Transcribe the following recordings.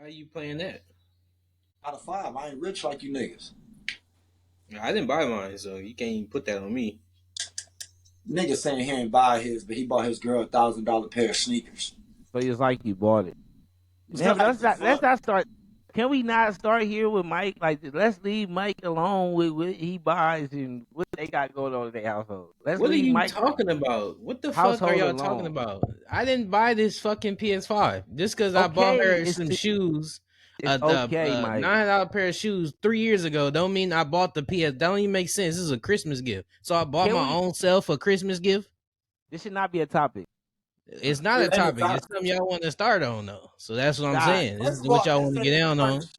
Why are you playing that? Out of five, I ain't rich like you niggas. I didn't buy mine, so you can't even put that on me. Niggas saying he ain't buy his, but he bought his girl $1,000 pair of sneakers. So it's like you bought it. Man, but Like let's the not let's fuck? not start. Can we not start here with Mike? Like, let's leave Mike alone with what he buys and what they got going on in their household. Let's What are leave you Mike talking about? What the fuck are household y'all talking alone. about? I didn't buy this fucking PS5 just because I bought Okay, her some shoes. it's okay, The Mike. $9 pair of shoes 3 years ago don't mean I bought the PS. That don't even make sense. This is a Christmas gift, so I bought Can my we? own self a Christmas gift. This should not be a topic. It's not a It ain't a topic. It's topic. something y'all want to start on though. So that's what I'm Nah, saying. This First is of what all, y'all this want to ain't get the down start on. of shit.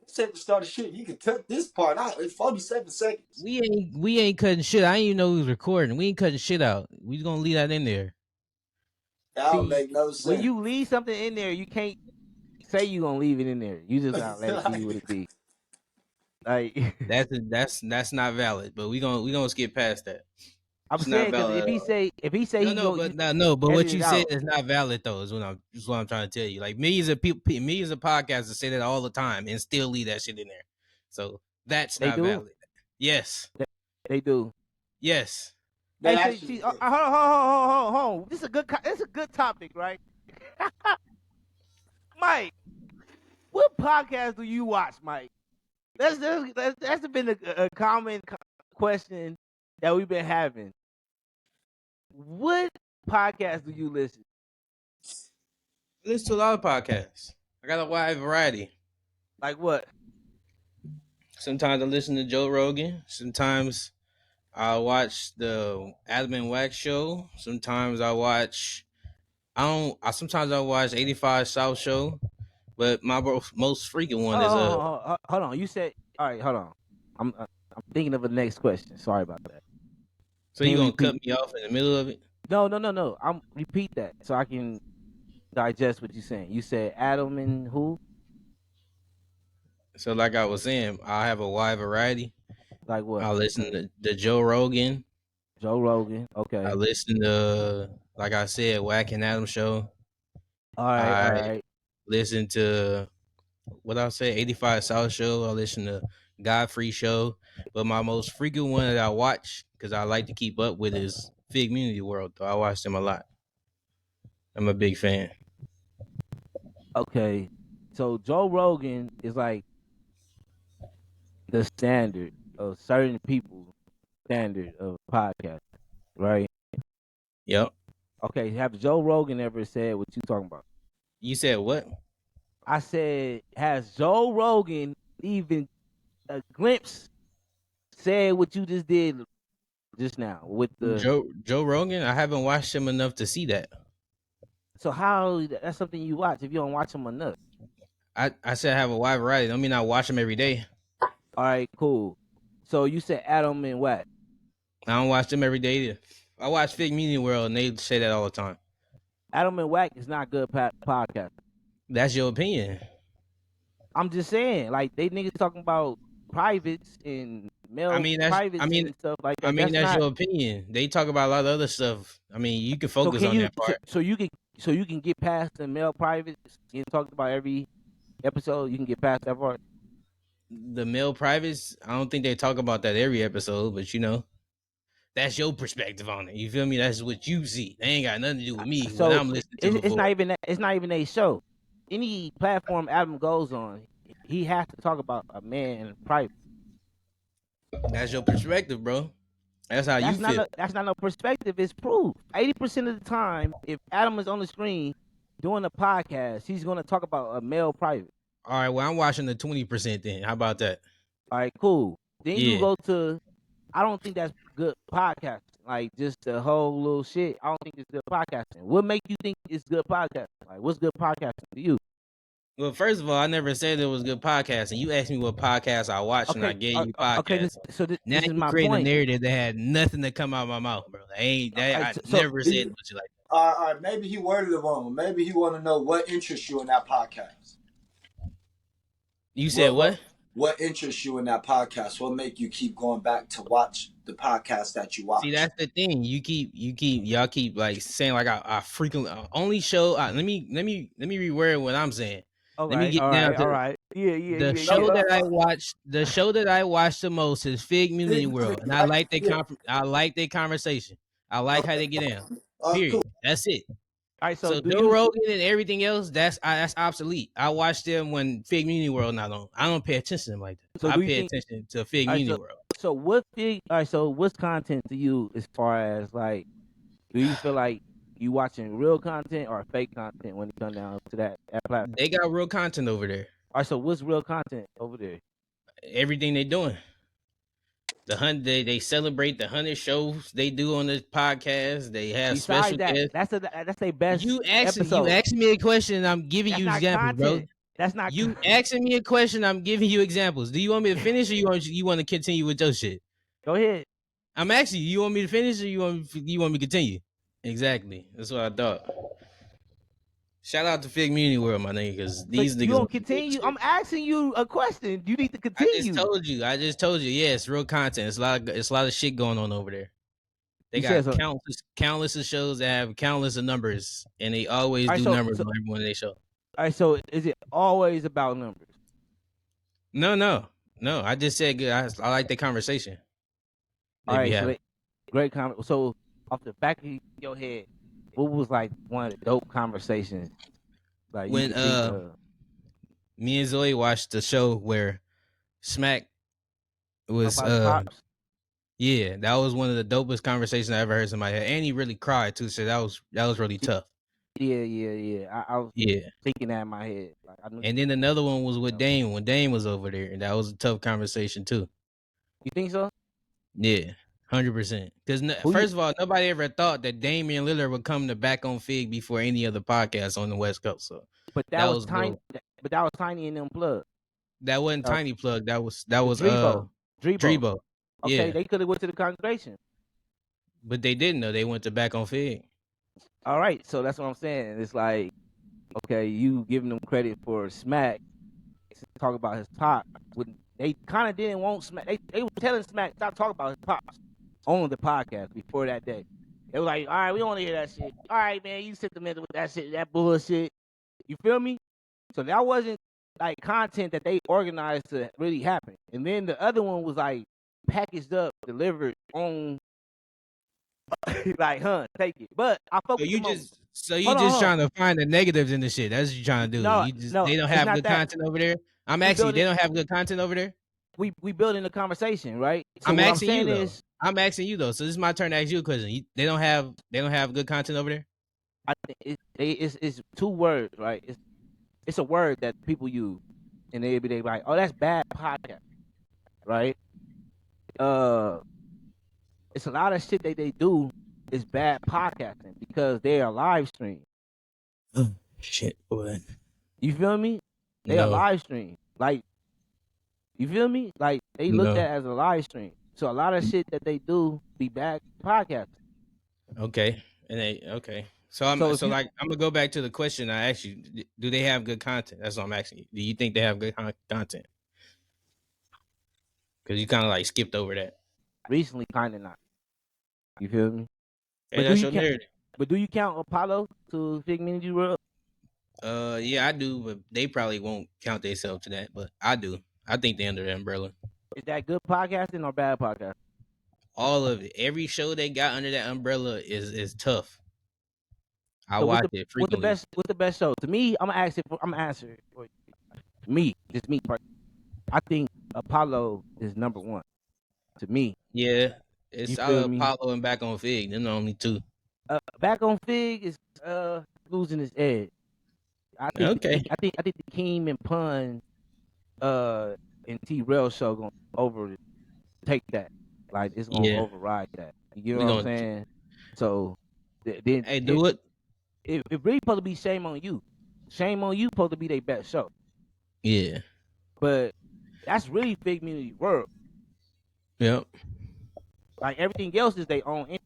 This ain't the start of shit. You can cut this part out in 47 seconds. We ain't cutting shit. I didn't even know we was recording. We ain't cutting shit out. We gonna leave that in there. That don't see, make no when sense. you leave something in there, you can't say you gonna leave it in there. You just gotta let it be what Like, it be. Like That's not valid. But we gonna skip past that. I'm It's not saying, because valid at all. if he say No, he no, go, but you no. But edit what it you said out. is not valid though. Is what I'm trying to tell you. Like millions of people, millions of podcasters say that all the time and still leave that shit in there. So that's They not do. valid. Yes, They do. yes. they Hey, actually see, do. hold on. This is a good, this is a good topic, right? Mike, what podcast do you watch, Mike? That's been a common question that we've been having. What podcast do you listen? I listen to a lot of podcasts. I got a wide variety. Like what? Sometimes I listen to Joe Rogan. Sometimes I watch the Adam and Wax show. Sometimes I watch. I don't. I sometimes I watch 85 South show. But my most freaking one is Hold on. You said, all right. Hold on. I'm thinking of the next question. Sorry about that. So Can you you gonna cut repeat? me off in the middle of it? No. I'm repeat that so I can digest what you're saying. You said Adam and who? So like I was saying, I have a wide variety. Like what? I listen to Joe Rogan. Joe Rogan. I Okay. listen to, like I said, Wack and Adam show. All right. All I right. listen to what I say, 85 South show. I listen to Godfrey show. But my most frequent one that I watch because I like to keep up with is Fig Community World. Though I watch them a lot. I'm a big fan. Okay. So Joe Rogan is like the standard of certain people's standard of podcast, right? Yep. Okay. Have Joe Rogan ever said what you talking about? You said what? I said, has Joe Rogan even a glimpse said what you just did just now with the? Joe Rogan? I haven't watched him enough to see that. So how that's something you watch if you don't watch them enough? I said I have a wide variety. Don't mean I watch them every day. All right, cool. So you said Adam and what? I don't watch them every day either. I watch Fig Media World and they say that all the time. Adam and Wack is not good podcast. That's your opinion. I'm just saying, like they niggas talking about privates and I male mean that's I privates mean and stuff like I that. mean That's that's not. your opinion. They talk about a lot of other stuff. I mean you can So focus can on you? that part. So you can get past the male privates getting talked about every episode. You can get past that part. The male privates, I don't think they talk about that every episode, but that's your perspective on it. You feel me? That's what you see. They ain't got nothing to do with me. What So I'm listening to it's before. not even that, it's not even a show. Any platform Adam goes on, he has to talk about a man private. That's your perspective, bro. That's how you feel. That's not no perspective. It's proof. 80% of the time, if Adam is on the screen doing a podcast, he's going to talk about a male private. All right, well I'm watching the 20% then. How about that? All right, cool. Then you Yeah. go to. I don't think that's good podcasting. Like just the whole little shit. I don't think it's good podcasting. What make you think it's good podcasting? Like what's good podcasting to you? Well, first of all, I never said it was good podcasting. You asked me what podcast I watched, and I Okay, gave you okay. podcasts. So Now this is you my creating a point. narrative that had nothing to come out of my mouth, bro. I So never said what you like. All right, maybe he worded it wrong. Maybe he want to know what interests you in that podcast. You said What what what? what interests you in that podcast? What make you keep going back to watch the podcast that you See, watch? that's the thing. Y'all keep like saying like I frequently only show. Let me reword what I'm saying. All Let me right, get all down right, all to right. Yeah, yeah, the yeah, No, show yeah. that I watched. The show that I watched the most is Fig Community World, and I right? like Yeah. I like their conversation. I like how Okay. they get down. Cool. Period. That's it. All right, so So do Joe you? Rogan and everything else, that's obsolete. I watch them when Fig Community World not on. I don't pay attention to them like that. So I do you pay think? attention to Fig All right, Community World. so what big? All right, so what's content to you as far as like? Do you feel like you watching real content or fake content when it come down to that platform? They got real content over there. All right, so what's real content over there? Everything they doing. They celebrate the 100 shows they do on this podcast. They have Besides special that, guests. that's their best You episode. asking me a question, and I'm giving That's you not examples, bro. content. That's not. You asking me a question, I'm giving you examples. Do you want me to finish, or you want to continue with your shit? Go ahead. I'm asking you. You want me to finish, or you want me to continue? Exactly. That's what I thought. Shout out to Fig Community World, my nigga, because So these you niggas don't on some real continue. shit. I'm asking you a question. You need to I just continue. told you. Yeah, it's real content. It's a lot of shit going on over there. They You said got so. countless of shows that have countless of numbers, and they always All right, do so numbers so on every one of their show. all right, so is it always about numbers? No. I just said good. I like the conversation All they be right, so having. great comment. So off the back of your head, what was like one of the dope conversations like you When could think of? me and Zoe watched the show where Smack was About his pops? yeah, that was one of the dopest conversations I ever heard somebody have. And he really cried too, so that was really tough. Yeah. I was Yeah. thinking that in my head. Like I knew. And then another one was with Dame when Dame was over there, and that was a tough conversation too. You think so? Yeah, 100%. Because Who you? first of all, nobody ever thought that Damian Lillard would come to back on Fig before any other podcast on the West Coast. So But that that was was a tiny. little. But that was tiny in them plug. That wasn't Tiny Plug. That was Drebo. Drebo. Drebo. Okay, Yeah, they could have went to the congregation. but they didn't know. They went to back on Fig. All right, so that's what I'm saying. It's like, okay, you giving them credit for Smack to talk about his pop. When they kind of didn't want Smack. They were telling Smack stop talking about his pops on the podcast before that day. They were like, all right, we don't want to hear that shit. All right, man, you sentimental with that shit, that bullshit. You feel me? So that wasn't like content that they organized to really happen. And then the other one was like packaged up, delivered on like, take it. But I fuck with the most. You Hold on, just hold on. trying to find the negatives in the shit. That's what you trying to do. No, You just no, they don't it's have not good that. content over there. I'm We asking you, they building, don't have good content over there. we building a conversation, right? So I'm what I'm asking you saying though. is, I'm asking you though. So this is my turn to ask you a question. They don't have good content over there. I think it's two words, right? It's a word that people use, and they be like, oh, that's bad podcast, right? It's a lot of shit that they do is bad podcasting because they are live stream. Shit, boy. You feel me? They are No, live stream. Like, you feel me? Like they looked no. at as a live stream. So a lot of shit that they do be bad podcasting. Okay, okay. So So if you like I'm gonna go back to the question I asked you. Do they have good content? That's what I'm asking you. Do you think they have good content? Because you kind of like skipped over that. recently, kind of not. You feel me? Hey, But do that's you your count? narrative. But do you count Apollo to Big Community World? Yeah, I do, but they probably won't count themselves to that. But I do. I think they're under the umbrella. Is that good podcasting or bad podcasting? All of it, every show they got under that umbrella is tough. I So watch it frequently. what's the best show? To me, I'm gonna answer it for me, just me. I think Apollo is number one. To me, Yeah, you it's feel me? Apollo and back on Fig. They're the only two. Back on Fig is losing his edge. Okay. I think the Keem and Pun and T Rail show gonna overtake that. Like it's gonna Yeah, override that. You know we what I'm gonna. saying? So then Hey, do it. it really supposed to be Shame on You. Shame on You supposed to be their best show. Yeah. But that's really Big Community World. Yep. Like everything else is their own entity.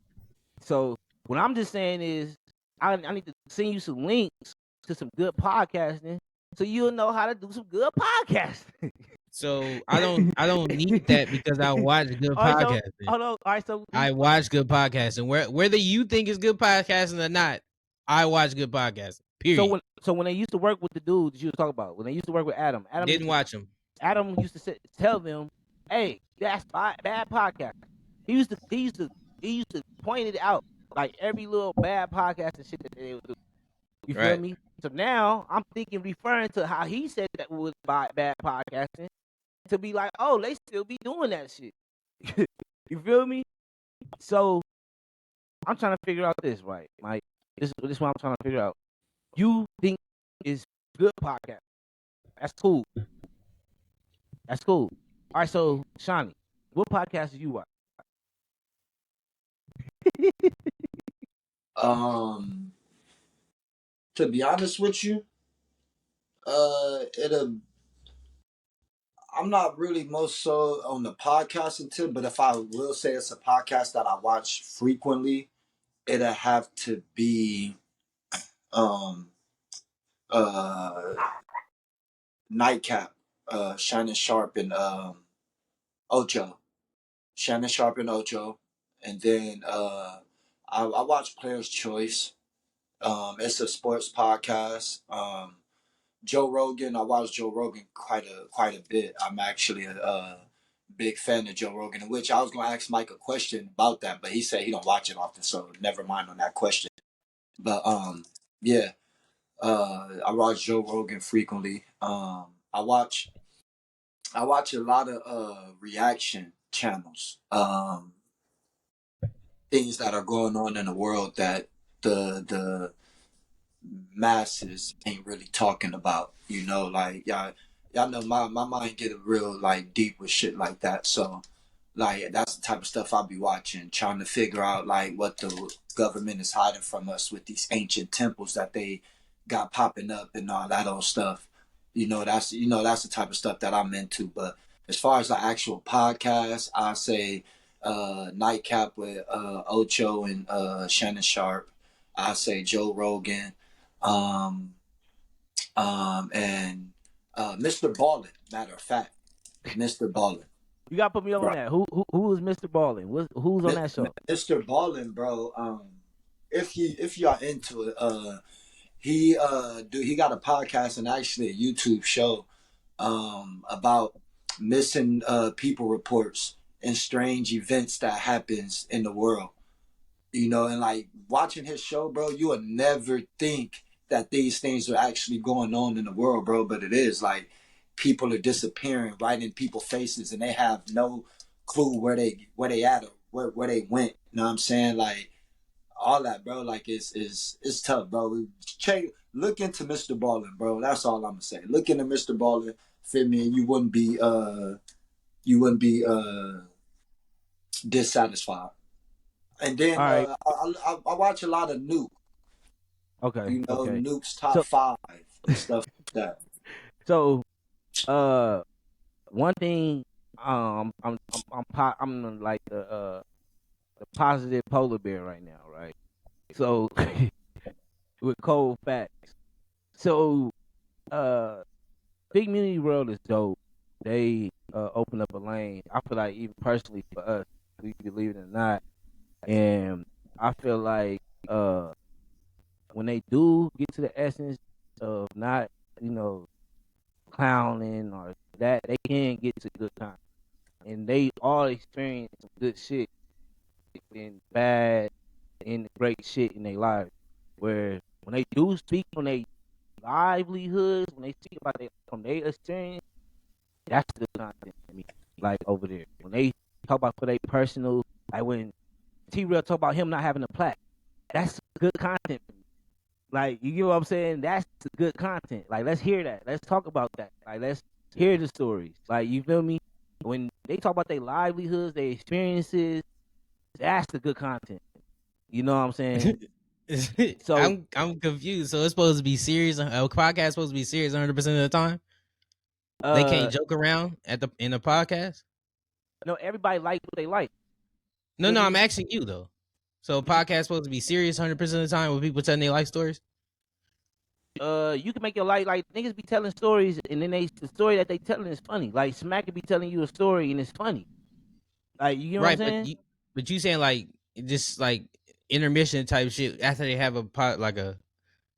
So what I'm just saying is I need to send you some links to some good podcasting so you'll know how to do some good podcasting. So I don't need that because I watch good All right, so podcasting. hold on. All right, so I watch good podcasting. Whether you think it's good podcasting or not, I watch good podcasting. Period. So when they used to work with the dudes you was talking about, when they used to work with Didn't watch them. Adam used to tell them, "Hey, that's bad podcast." He used to point it out like every little bad podcast and shit that they would do. You feel Right. me? So now I'm thinking, referring to how he said that was bad podcasting, to be like, oh, they still be doing that shit. You feel me? So I'm trying to figure out this, right, Mike? This is what I'm trying to figure out. You think is good podcast? That's cool. That's cool. All right, so Shawnee, what podcast do you watch? Um, to be honest with you, it'll. I'm not really most so on the podcasting tip, but if I will say it's a podcast that I watch frequently, it'll have to be um uh Nightcap, Shannon Sharp and Ocho. Shannon Sharp and Ocho. And then I watch Player's Choice. It's a sports podcast. Joe Rogan, I watch Joe Rogan quite a bit. I'm actually a big fan of Joe Rogan, which I was gonna ask Mike a question about that, but he said he don't watch it often, so never mind on that question. But yeah, I watch Joe Rogan frequently. I watch a lot of reaction channels. Things that are going on in the world that the masses ain't really talking about. Like y'all know my mind get real like deep with shit like that. So like that's the type of stuff I'll be watching, trying to figure out like what the government is hiding from us with these ancient temples that they got popping up and all that old stuff. That's the type of stuff that I'm into. But as far as the actual podcast, I say Nightcap with Ocho and Shannon Sharp. I say Joe Rogan, um, and Mr. Ballin. Matter of fact, Mr. Ballin. You gotta put me on that. Who is Mr. Ballin? Who's on that show? Mr. Ballin, bro. If you are into it, he got a podcast and actually a YouTube show about missing people reports and strange events that happens in the world. And like watching his show, bro, you would never think that these things are actually going on in the world, bro, but it is. Like people are disappearing right in people's faces and they have no clue where they at or where they went. You know what I'm saying? Like all that, bro. Like it's tough, bro. Look into Mr. Ballin, bro. That's all I'm gonna say. Look into Mr. Ballin, fit me, and you wouldn't be dissatisfied. And All then right. I watch a lot of Nuke. Okay. Okay. Nuke's top So five and stuff like that. so one thing I'm like the positive polar bear right now, right? So with cold facts. So Big Community World is dope. They open up a lane. I feel like even personally for us, we believe it or not, and I feel like when they do get to the essence of not, you know, clowning or that, they can get to good time. And they all experience some good shit and bad and great shit in their lives. Where when they do speak on their livelihoods, when they speak about from their experience, that's the content to me. Like over there, when they talk about for their personal, like when T Real talk about him not having a plaque, that's good content. Like you get what I'm saying? That's good content. Like let's hear that. Let's talk about that. Like let's hear the stories. Like you feel me? When they talk about their livelihoods, their experiences, that's the good content. You know what I'm saying? So I'm confused. So it's supposed to be serious. A podcast supposed to be serious 100% of the time. They uh can't joke around in the podcast. no, everybody like what they like. No, Feel no, I'm me? asking you though. So a What you podcast supposed to be serious 100% of the time with people telling their life stories. you can make your life like niggas be telling stories and then the story that they telling is funny. Like Smack could be telling you a story and it's funny. Like you know what I'm Right, saying? but you saying like just like intermission type shit after they have a pot like a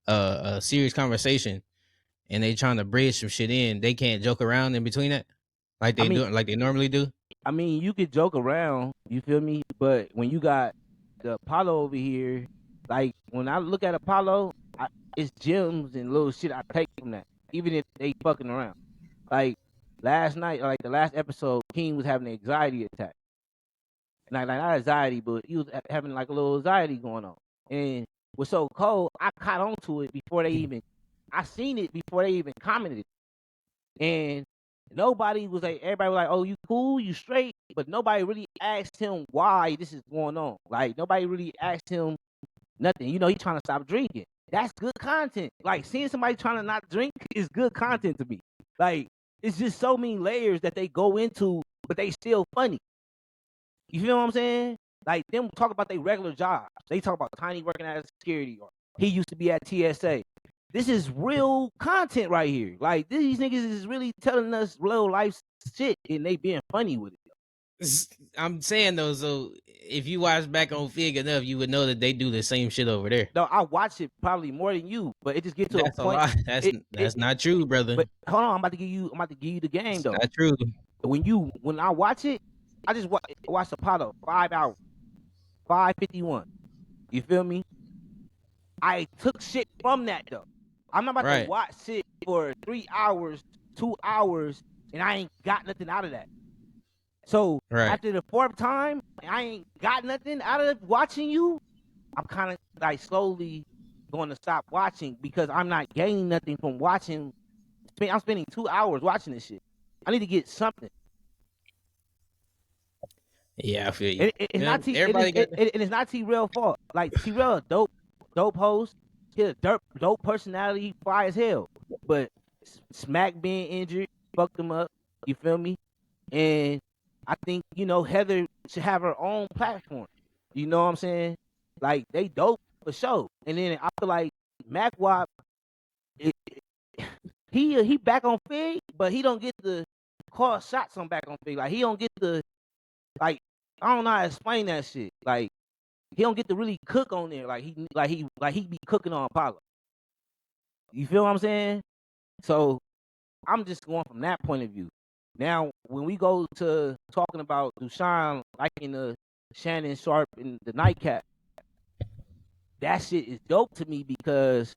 a serious conversation and they trying to bridge some shit in, they can't joke around in between that I mean, like they normally do. you could joke around, you feel me? But when you got the Apollo over here, like when I look at Apollo, it's gems and little shit I take from that, even if they fucking around. Like last night, like the last episode, King was having an anxiety attack. Like not anxiety, but he was having like a little anxiety going on. And was so cold, I caught on to it before they even, I seen it before they even commented. And nobody was like, everybody was like, oh, you cool, you straight, but nobody really asked him why this is going on. Like nobody really asked him nothing. You know, he trying to stop drinking. That's good content. Like seeing somebody trying to not drink is good content to me. Like it's just so many layers that they go into, but they still funny. You feel what I'm saying? Like them talk about their regular jobs. They talk about Tiny working at security, or he used to be at TSA. This is real content right here. Like these niggas is really telling us real life shit, and they being funny with it. I'm saying though, so if you watch back on Fig enough, you would know that they do the same shit over there. No, I watch it probably more than you, but it just get to a That's a point. lot. That's not true, brother. But hold on, I'm about to give you the game It's though. not true. When I watch it, I just watch Apollo 5 hours, 5:51. You feel me? I took shit from that though. I'm not about to Right. watch shit for 3 hours, 2 hours, and I ain't got nothing out of that. So Right. after the fourth time, I ain't got nothing out of watching you. I'm kind of like slowly going to stop watching because I'm not gaining nothing from watching. I'm spending 2 hours watching this shit. I need to get something. Yeah, I feel you. It's not T. Everybody got. It's not T-Rail fault. Like T-Rail, dope host. He a dope personality, fly as hell. But Smack being injured fucked him up. You feel me? And I think Heather should have her own platform. You know what I'm saying? Like they dope for sure. And then I feel like Mac Wop, he back on Fig, but he don't get the call shots on back on Fig. Like he don't get the like I don't know how to explain that shit. Like he don't get to really cook on there. Like he be cooking on Apollo. You feel what I'm saying? So I'm just going from that point of view. Now, when we go to talking about Dushan liking the Shannon Sharp and the nightcap, that shit is dope to me because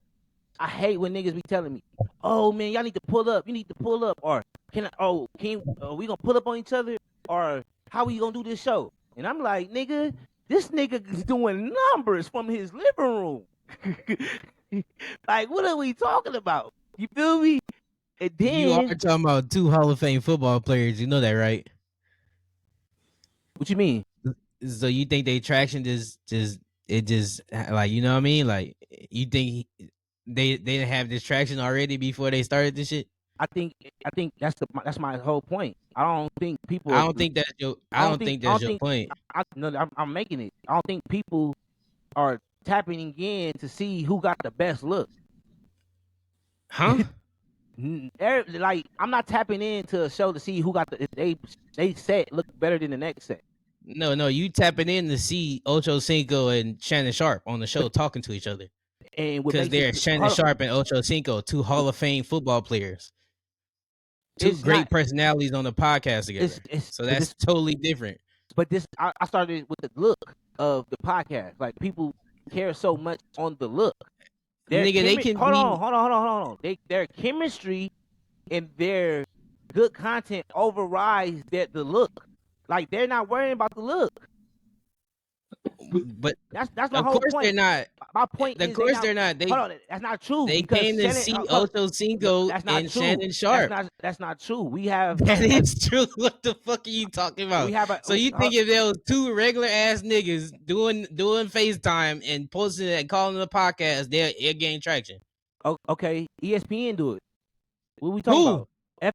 I hate when niggas be telling me, "Oh man, y'all need to pull up. You need to pull up." Or we gonna pull up on each other? Or how we gonna do this show? And I'm like, nigga, this nigga is doing numbers from his living room. Like, what are we talking about? You feel me? And You are then, talking about two Hall of Fame football players. You know that, right? what you mean? So you think they traction just like, you know what I mean? Like you think they didn't have this traction already before they started this shit? I think that's my whole point. I don't think people I are. don't think that's your. I I don't don't think. think I that's don't your think. point, No, I'm making it. I don't think people are tapping in to see who got the best look. huh? Like I'm not tapping into a show to see who got the they set look better than the next set. No, you tapping in to see Ocho Cinco and Shannon Sharp on the show talking to each other And what because makes it they're Shannon hold on, Sharp and Ocho Cinco, two Hall of Fame football players, two it's not great personalities on the podcast it's together. it's So but that's this totally different. I started with the look of the podcast. Like people care so much on the look. Their Nigga, they chemistry. can be. Hold on. Their chemistry and their good content overrides the look. Like they're not worrying about the look. But That's my of whole course they're point. not. My point Of is they course not. they're not. Hold on, that's not true They because came to Shannon. see Hold on, Ocho no, Cinco that's not and true. Shannon Sharp. That's not true. We have That is true. What the fuck are you talking we about? have a So you think if there was two regular ass niggas doing FaceTime and posting and calling the podcast, they'll gain traction? okay. ESPN do it. What we talking Who? about?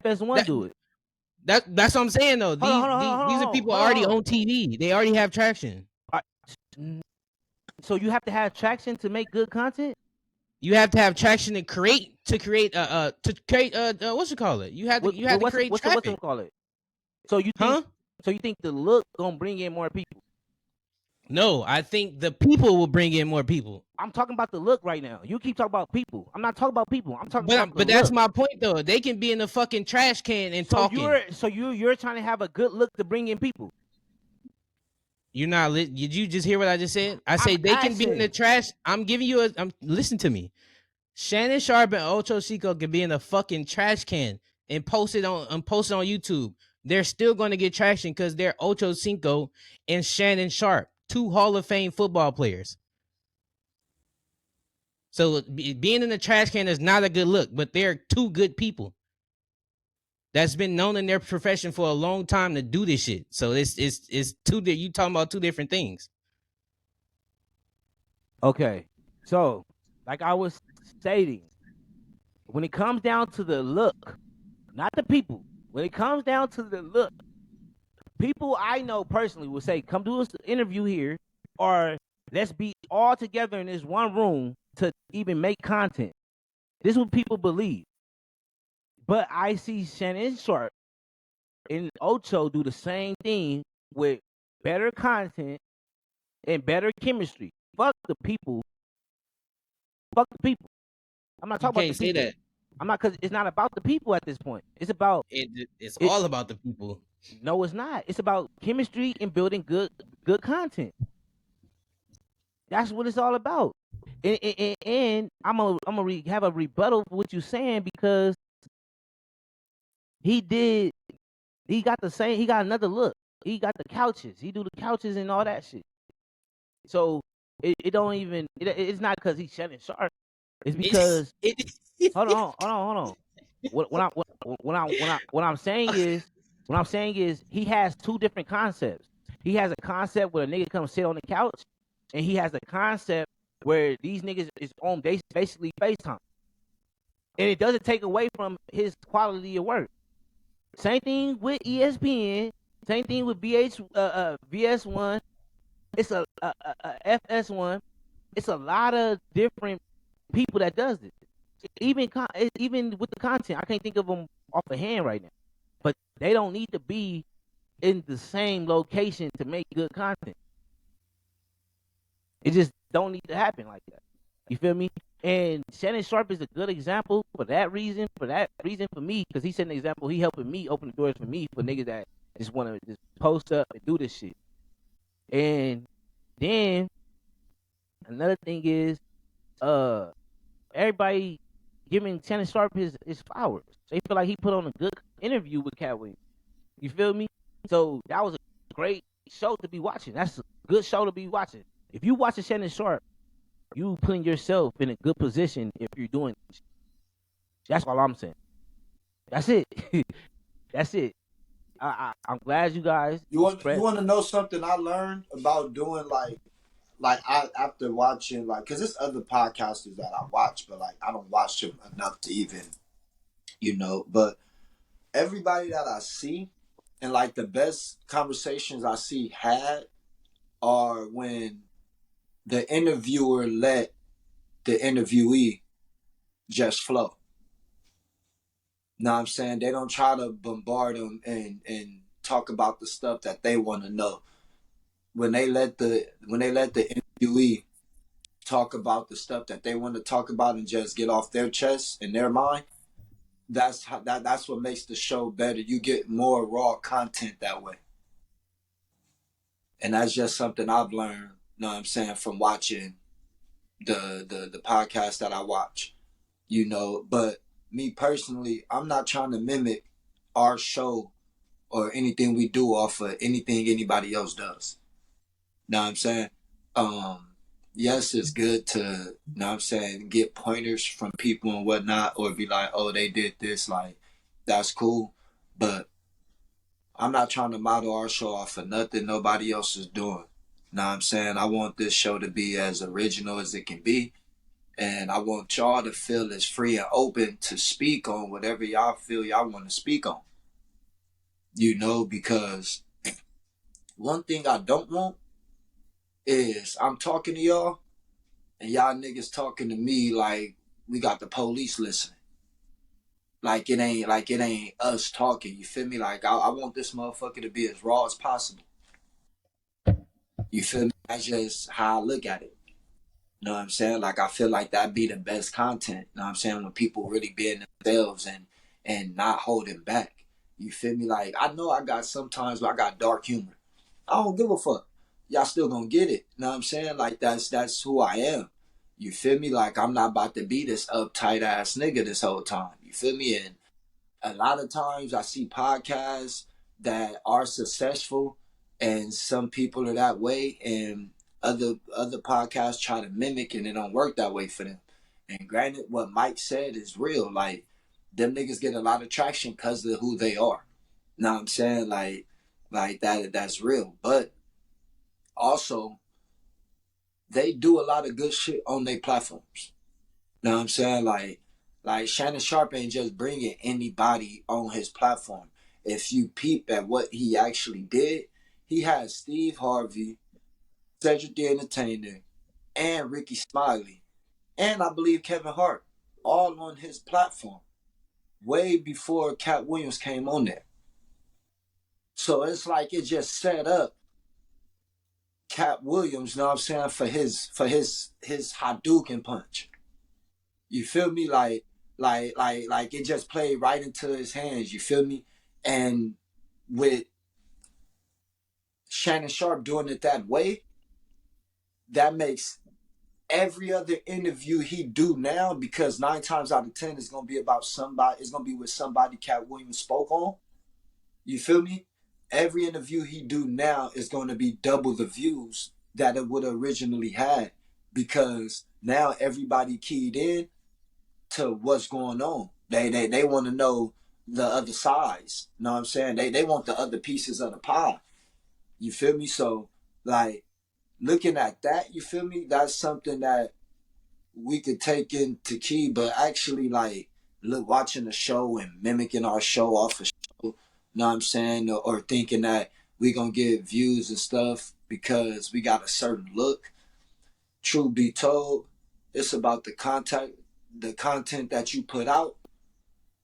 FS1 That do it. that's what I'm saying though. These are people already Hold on. on TV. They already have traction. So you have to have traction to make good content. You have to have traction to create what you call it. You have to create What's traffic. call it? So you think Huh? the look gonna bring in more people? No, I think the people will bring in more people. I'm talking about the look right now. You keep talking about people. I'm not talking about people. I'm talking But about the but that's look. my point though. They can be in the fucking trash can and So talking. you're trying to have a good look to bring in people. You're not lit. Did you just hear what I just said? I I'm say they can be in the asking. trash. I'm giving you a. Listen to me. Shannon Sharp and Ocho Cinco can be in a fucking trash can and post it on YouTube. They're still going to get traction because they're Ocho Cinco and Shannon Sharp, two Hall of Fame football players. So being in the trash can is not a good look, but they're two good people that's been known in their profession for a long time to do this shit. So it's two. You talking about two different things. Okay. So, like I was stating, when it comes down to the look, not the people. When it comes down to the look, people I know personally will say, "Come do this interview here," or "Let's be all together in this one room to even make content." This is what people believe. But I see Shannon Sharp and Ocho do the same thing with better content and better chemistry. Fuck the people. Fuck the people. I'm not You talking about the can't say people. that. I'm not, because it's not about the people at this point. It's about It's it. all about the people. No, it's not. It's about chemistry and building good content. That's what it's all about. And have a rebuttal for what you're saying, because he did. He got the same. He got another look. He got the couches. He do the couches and all that shit. So it don't even. It's not because he's Shannon Sharp. It's It, because it, hold on. What I'm saying is he has two different concepts. He has a concept where a nigga come sit on the couch, and he has a concept where these niggas is on basically FaceTime, and it doesn't take away from his quality of work. Same thing with ESPN. Same thing with VS1. It's a FS1. It's a lot of different people that does it. Even with the content, I can't think of them off the hand right now. But they don't need to be in the same location to make good content. It just don't need to happen like that. You feel me? And Shannon Sharp is a good example for that reason. For me, because he set an example. He helping me open the doors for me for niggas that just want to just post up and do this shit. And then another thing is, uh, everybody giving Shannon Sharp his flowers. They feel like he put on a good interview with Cat Williams. You feel me? So that was a great show to be watching. That's a good show to be watching. If you watch a Shannon Sharp, you putting yourself in a good position if you're doing this. That's all I'm saying. That's it. That's it. I'm glad you guys You expressed. want to know something I learned about doing like I after watching like because there's other podcasters that I watch, but like I don't watch them enough to even But everybody that I see and like the best conversations I see had are when the interviewer let the interviewee just flow. Know what I'm saying? They don't try to bombard them and talk about the stuff that they want to know. When they let the interviewee talk about the stuff that they want to talk about and just get off their chest and their mind, that's what makes the show better. You get more raw content that way. And that's just something I've learned, you know what I'm saying, from watching the podcast that I watch. But me personally, I'm not trying to mimic our show or anything we do off of anything anybody else does. Know what I'm saying? Um, yes, it's good to, know what I'm saying, get pointers from people and whatnot, or be like, oh, they did this, like, that's cool. But I'm not trying to model our show off of nothing nobody else is doing. Know what I'm saying? I want this show to be as original as it can be. And I want y'all to feel as free and open to speak on whatever y'all feel y'all want to speak on. Because one thing I don't want is I'm talking to y'all and y'all niggas talking to me like we got the police listening. Like it ain't us talking. You feel me? Like I want this motherfucker to be as raw as possible. You feel me? That's just how I look at it. You know what I'm saying? Like I feel like that be the best content. You know what I'm saying? When people really being themselves and not holding back. You feel me? Like I know I got sometimes where I got dark humor. I don't give a fuck. Y'all still gonna get it. You know what I'm saying? Like that's who I am. You feel me? Like I'm not about to be this uptight ass nigga this whole time. You feel me? And a lot of times I see podcasts that are successful and some people are that way and other podcasts try to mimic and it don't work that way for them. And granted what Mike said is real. Like them niggas get a lot of traction because of who they are. Know what I'm saying? Like that's real. But also they do a lot of good shit on their platforms. Know what I'm saying? Like Shannon Sharp ain't just bringing anybody on his platform. If you peep at what he actually did, he had Steve Harvey, Cedric the Entertainer, and Ricky Smiley, and I believe Kevin Hart, all on his platform, way before Cat Williams came on there. So it's like it just set up Cat Williams, you know what I'm saying, for his Hadouken punch. You feel me? Like it just played right into his hands. You feel me? And with Shannon Sharp doing it that way, that makes every other interview he do now, because 9 times out of 10 it's gonna be about somebody. It's gonna be with somebody Cat Williams spoke on. You feel me? Every interview he do now is gonna be double the views that it would have originally had, because now everybody keyed in to what's going on. They want to know the other sides. You know what I'm saying? They want the other pieces of the pie. You feel me? So like looking at that, you feel me? That's something that we could take into key, but actually like look watching the show and mimicking our show off a show, you know what I'm saying? Or thinking that we gonna get views and stuff because we got a certain look. Truth be told, it's about the content that you put out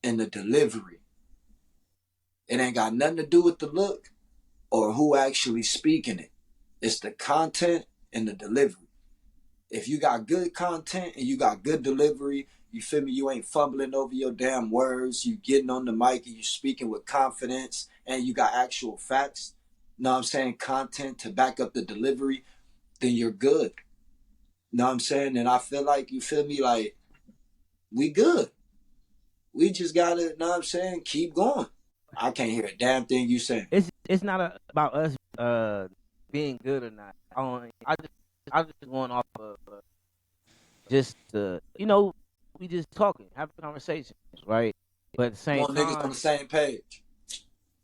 and the delivery. It ain't got nothing to do with the look or who actually speaking it. It's the content and the delivery. If you got good content and you got good delivery, you feel me? You ain't fumbling over your damn words. You getting on the mic and you speaking with confidence and you got actual facts. Know what I'm saying? Content to back up the delivery, then you're good. Know what I'm saying? And I feel like, you feel me? Like, we good. We just gotta, know what I'm saying? Keep going. I can't hear a damn thing you saying. It's not about us being good or not. I just going off of just we just talking, having conversations, right? But at the same Want niggas on time, the same page.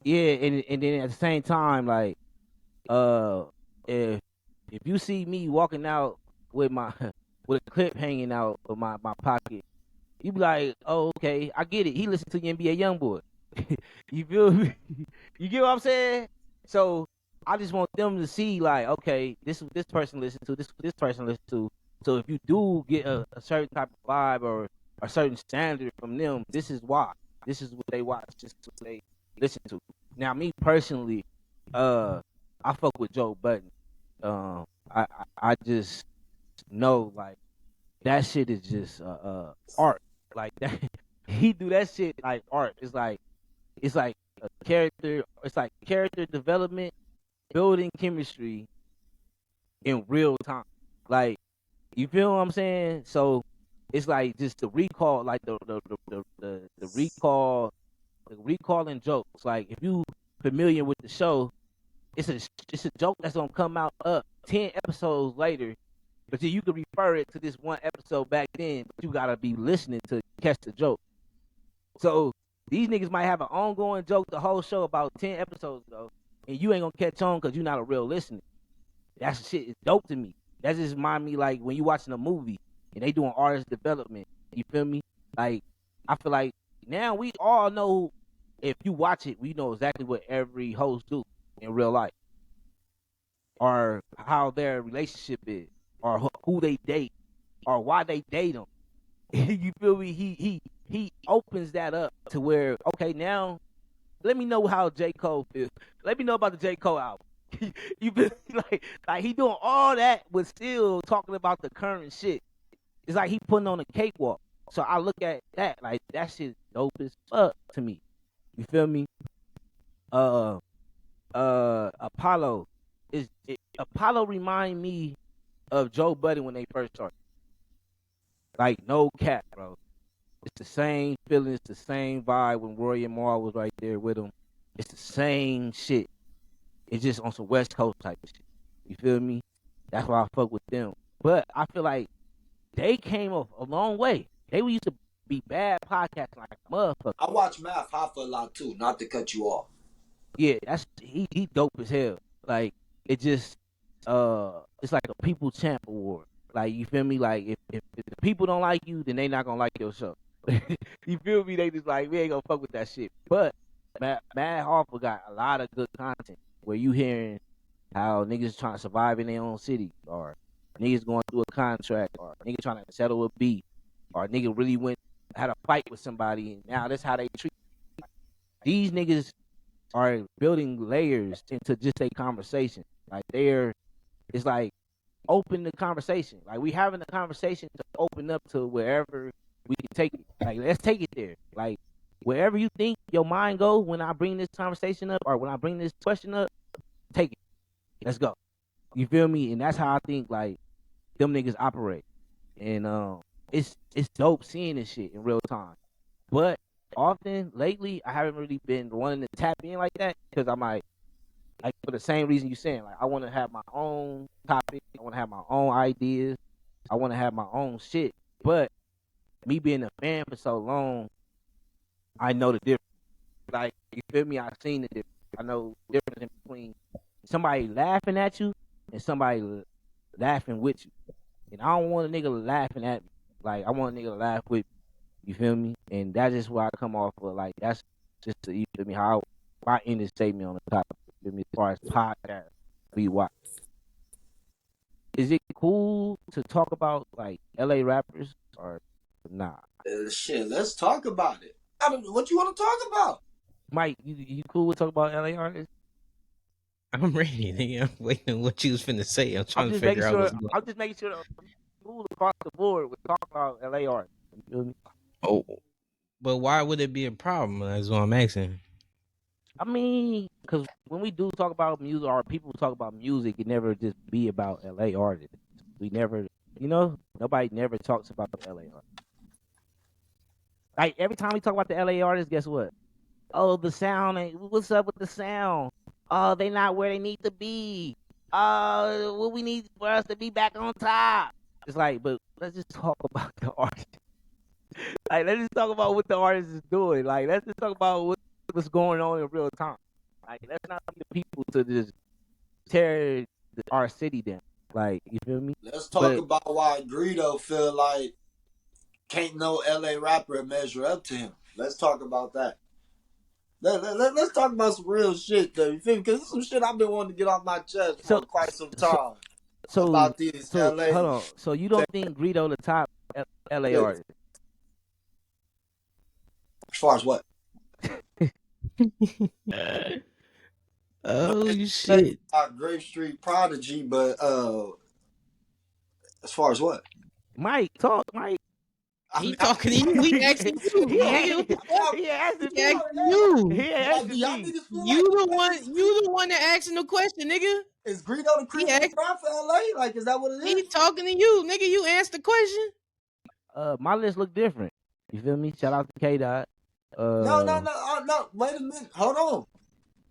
yeah, and then at the same time, like uh, if you see me walking out with my with a clip hanging out of my pocket, you be like, oh, okay, I get it. He listened to NBA YoungBoy. You feel me? You get what I'm saying? So I just want them to see, like, okay, this person listens to, this person listens to. So if you do get a certain type of vibe or a certain standard from them, this is why. This is what they watch. This is what they listen to. Now, me personally, I fuck with Joe Budden. I just know, like, that shit is just art. Like that, he do that shit like art. It's like a character. It's like character development, building chemistry in real time. Like, you feel what I'm saying? So it's like just the recall, like the recall, the recalling jokes. Like, if you familiar with the show, it's a joke that's gonna come out up 10 episodes later, but then you can refer it to this one episode back then. But you gotta be listening to catch the joke. So these niggas might have an ongoing joke the whole show about 10 episodes ago, and you ain't gonna catch on because you're not a real listener. That shit is dope to me. That just remind me like when you watching a movie and they doing artist development. You feel me? Like, I feel like now we all know, if you watch it, we know exactly what every host do in real life, or how their relationship is, or who they date, or why they date them. You feel me? He opens that up to where, okay, now let me know how J. Cole feels. Let me know about the J. Cole album. You been like he doing all that, but still talking about the current shit. It's like he putting on a cakewalk. So I look at that like that shit dope as fuck to me. You feel me? Uh, Apollo Apollo remind me of Joe Budden when they first started. Like no cap, bro. It's the same feeling. It's the same vibe when Roy and Mar was right there with him. It's the same shit. It's just on some West Coast type of shit. You feel me? That's why I fuck with them. But I feel like they came a long way. They used to be bad podcasting like a motherfucker. I watch Math Hoffa a lot too. Not to cut you off. Yeah, that's he dope as hell. Like it just it's like a people champ award. Like you feel me? Like if the people don't like you, then they not gonna like your show. You feel me? They just like we ain't gonna fuck with that shit. But Mad Harper got a lot of good content where you hearing how niggas trying to survive in their own city, or niggas going through a contract, or niggas trying to settle a beef, or nigga really had a fight with somebody, and now that's how they treat these niggas are building layers into just a conversation. Like it's like open the conversation. Like we having a conversation to open up to wherever we can take it. Like let's take it there. Like wherever you think your mind go when I bring this conversation up or when I bring this question up, take it. Let's go. You feel me? And that's how I think like them niggas operate. And it's dope seeing this shit in real time. But often lately I haven't really been wanting to tap in like that because I'm like for the same reason you saying, like I want to have my own topic, I want to have my own ideas, I want to have my own shit. But me being a fan for so long, I know the difference. Like you feel me? I've seen the difference. I know the difference in between somebody laughing at you and somebody laughing with you. And I don't want a nigga laughing at me. Like I want a nigga to laugh with me. You feel me? And that's just where I come off of. Like that's just you feel me how I end this statement on the topic. You feel me? As far as podcast we watch. Is it cool to talk about like LA rappers or nah? Shit, let's talk about it. What you want to talk about? Mike, you cool with talking about LA artists? I'm ready, nigga. I'm waiting on what you was finna say. I'm I'm trying to just figure making out sure. what's going. I'm just making sure that cool across the board with talking about LA artists. You feel me? Oh, but why would it be a problem? That's what I'm asking. I mean, because when we do talk about music or people talk about music, it never just be about LA artists. We never, nobody never talks about the LA artists. Like every time we talk about the LA artists, guess what? Oh, the sound ain't. What's up with the sound? Oh, they not where they need to be. What we need for us to be back on top. It's like, but let's just talk about the artist. Like, let's just talk about what the artist is doing. Like, let's just talk about what's going on in real time. Like, let's not be the people to just tear our city down. Like, you feel me? Let's talk But about why Greedo feel like can't no LA rapper measure up to him. Let's talk about that. Let's talk about some real shit, though. You feel me? Because this is some shit I've been wanting to get off my chest for so, quite some so, time so, about these so, LA. hold on. So you don't think Greedo the top LA As artist? far as what? Oh Say shit! Grape Street Prodigy, but as far as what? Mike, talk, Mike. I He mean, talking to you. He asking you, nigga. What the fuck? He asking He me. asking you. He like, do asking y'all me. niggas feel You like the one. You the one that asking the question, nigga. is Greedo the He cream of the asked. crop for LA? Like, is that what it He is? talking to you, nigga. You answer the question. My list look different. You feel me? Shout out to K Dot. No. Wait a minute. Hold on.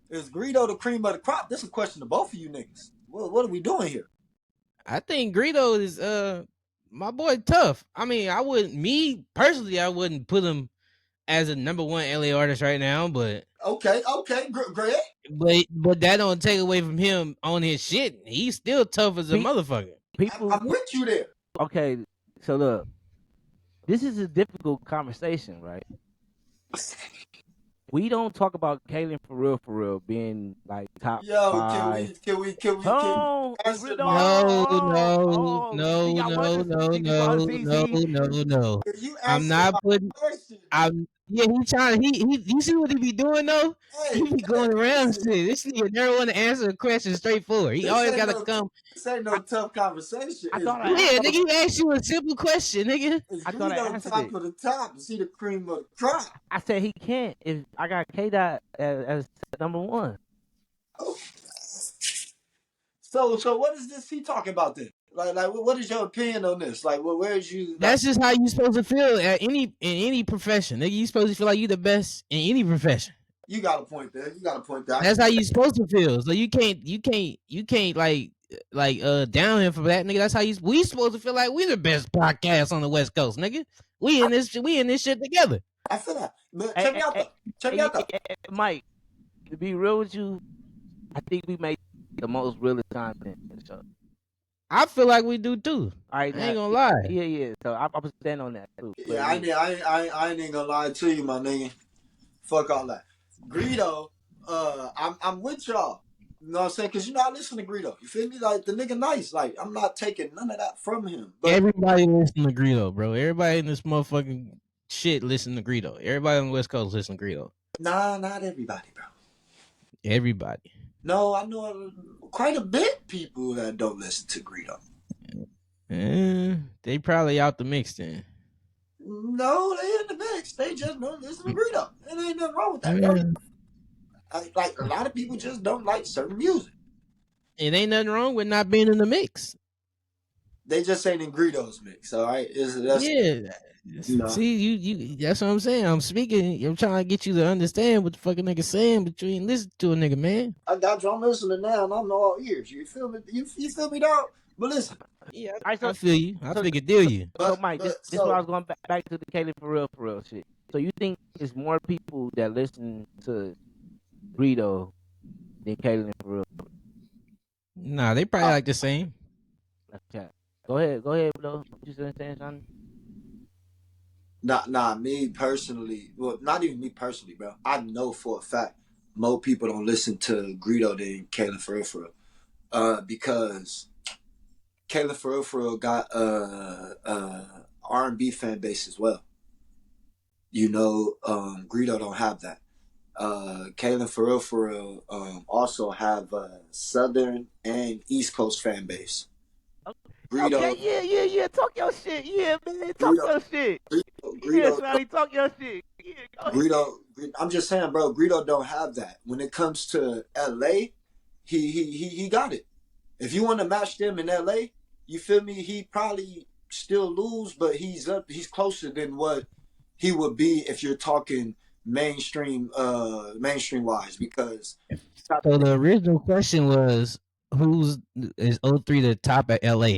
Is Greedo the cream of the crop? This is a question to both of you niggas. What are we doing here? I think Greedo is my boy tough. I mean, me personally, I wouldn't put him as a number one LA artist right now, but Okay, Greg. but that don't take away from him on his shit. He's still tough as a Pe- motherfucker. people. I'm with you there. Okay, so look, this is a difficult conversation, right? We don't talk about Kaylin for real being like top Yo, five. can we Oh, answer no, my No, oh, see, y'all want this? See, no. see, I'm can you not answer my putting. question, I'm man? Yeah, he trying. He. You see what he be doing though? He Hey, be hey, going around listen, shit. This nigga never want to answer a question straightforward. He this always ain't got to no come. this ain't I, no tough conversation. I Is thought I Yeah, nigga, Greedo he asked you a simple question, nigga. is I thought I Greedo answered top it. of the top? Is he the cream of the crop? I said he can't if I got K Dot as number one. Oh, so what is this he talking about then? Like what is your opinion on this? Like, where's you like? That's just how you supposed to feel at any profession, nigga. You supposed to feel like you the best in any profession. You got a point there. You got a point there. I That's can how see you supposed to feel. So you can't down him for that, nigga. That's how we supposed to feel like we the best podcast on the West Coast, nigga. We in this shit together. I feel that. But Hey, check me out though. Check me out though. Mike, to be real with you, I think we made the most realest content in the show. I feel like we do too. All right, I now, ain't gonna lie. yeah. So I was stand on that too. Yeah, But yeah, I ain't gonna lie to you, my nigga. Fuck all that. Greedo, I'm with y'all. You know what I'm saying? Cause I listen to Greedo. You feel me? Like the nigga nice. Like I'm not taking none of that from him. But Everybody listen to Greedo, bro. Everybody in this motherfucking shit listen to Greedo. Everybody on the West Coast listen to Greedo. nah, not everybody, bro. Everybody. No, I know quite a bit people that don't listen to Greedo. They probably out the mix then. No, they in the mix. They just don't listen to Greedo. And ain't nothing wrong with that. Mm. Like a lot of people just don't like certain music. It ain't nothing wrong with not being in the mix. They just ain't in Greedo's mix. All right, that's Yeah. you know. See, you that's what I'm saying. I'm speaking. I'm trying to get you to understand what the fucking nigga saying, but you ain't listen to a nigga, man. I got you. I'm listening now, and I'm all ears. You feel me? You feel me, dog? But listen, Yeah, all right. I feel you. I So, figure deal you. so Mike, this but this is why I so was going back to the Caleb for real shit. So you think it's more people that listen to Greedo than Caleb for real? Nah, they probably uh, like the same. That's chat. Go ahead, bro. What you saying, Sean? me personally. Well, not even me personally, bro. I know for a fact more people don't listen to Greedo than Kayla for real. Because Kayla for real got R&B fan base as well. Greedo don't have that. Kayla for real also have a Southern and East Coast fan base. Okay, Greedo, yeah. Talk your shit. Yeah, man. Talk Greedo, your shit. Yeah, Greedo, Sonny, talk your shit. Yeah, go ahead. I'm just saying, bro. Greedo don't have that. When it comes to L.A., he got it. If you want to match them in L.A., you feel me? He probably still lose, but he's up. He's closer than what he would be if you're talking mainstream wise. Because So the original question was, who's is O3 the top at LA?